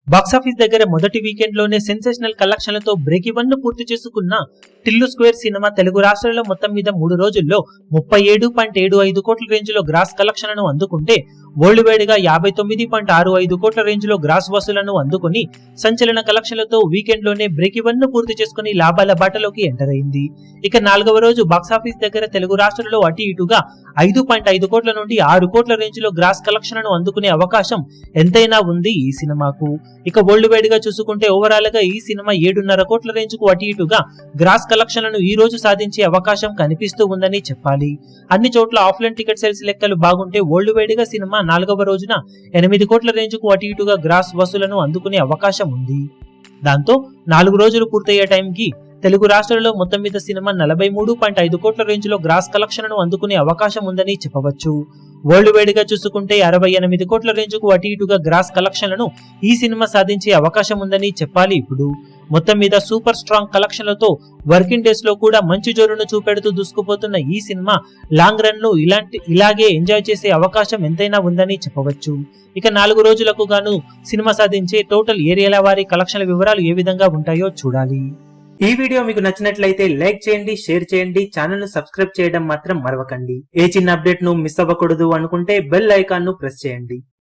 Box office దగ్గర మొదటి weekend లోనే సెన్సేషనల్ కలెక్షన్లతో బ్రేక్ ఈవెన్ ను పూర్తి చేసుకున్న టిల్లు స్క్వేర్ సినిమా తెలుగు రాష్ట్రాల్లో మొత్తం మీద 3 రోజుల్లో 37.75 కోట్ల రేంజ్ లో గ్రాస్ కలెక్షన్లను అందుకుంటే వరల్డ్ వైడ్ గా 59.65 కోట్ల రేంజ్ లో గ్రాస్ వసూలను అందుకుని సంచలన కలెక్షన్లతో వీకెండ్ లోనే బ్రేక్ ఈవెన్ ను పూర్తి చేసుకుని లాభాల బాటలోకి ఎంటర్ అయింది. ఇక 4వ రోజు బాక్సాఫీస్ దగ్గర తెలుగు రాష్ట్రాల్లో అటు ఇటుగా 5.5 కోట్ల నుండి 6 కోట్ల రేంజ్ లో గ్రాస్ కలెక్షన్లను అందుకునే అవకాశం ఎంతైనా ఉంది ఈ సినిమాకు. ఇక వరల్డ్ వైడ్ గా చూసుకుంటే ఓవరాల్ గా ఈ సినిమా 7.5 కోట్ల రేంజ్ కు అటు ఇటుగా గ్రాస్ కలెక్షన్లను ఈ రోజు సాధించే అవకాశం కనిపిస్తూ ఉందని చెప్పాలి. అన్ని చోట్ల ఆఫ్లైన్ టికెట్ సేల్స్ లెక్కలు బాగుంటే వరల్డ్ వైడ్ గా సినిమా 4వ రోజున 8 కోట్ల రేంజ్ కు అటు ఇటుగా గ్రాస్ వసూలను అందుకునే అవకాశం ఉంది. దాంతో 4 రోజులు పూర్తయ్యే టైంకి తెలుగు రాష్ట్రాల్లో మొత్తం మీద సినిమా 43.5 కోట్ల రేంజ్ లో గ్రాస్ కలెక్షన్లను అందుకునే అవకాశం ఉందని చెప్పవచ్చు. వరల్డ్ వైడ్ గా చూసుకుంటే 68 కోట్ల రేంజ్ కు అటు ఇటుగా గ్రాస్ కలెక్షన్లను ఈ సినిమా సాధించే అవకాశం ఉందని చెప్పాలి. ఇప్పుడు మొత్తం మీద సూపర్ స్ట్రాంగ్ కలెక్షన్లతో వర్కింగ్ డేస్ లో కూడా మంచి జోరును చూపెడుతూ దూసుకుపోతున్న ఈ సినిమా లాంగ్ రన్ ను ఇలాగే ఎంజాయ్ చేసే అవకాశం ఎంతైనా ఉందని చెప్పవచ్చు. ఇక 4 రోజులకు గాను సినిమా సాధించే టోటల్ ఏరియాల వారి కలెక్షన్ల వివరాలు ఏ విధంగా ఉంటాయో చూడాలి. ఈ వీడియో మీకు నచ్చినట్లయితే లైక్ చేయండి, షేర్ చేయండి, ఛానల్ ను సబ్స్క్రైబ్ చేయడం మాత్రం మరవకండి. ఏ చిన్న అప్డేట్ ను మిస్ అవ్వకూడదు అనుకుంటే బెల్ ఐకాన్ ను ప్రెస్ చేయండి.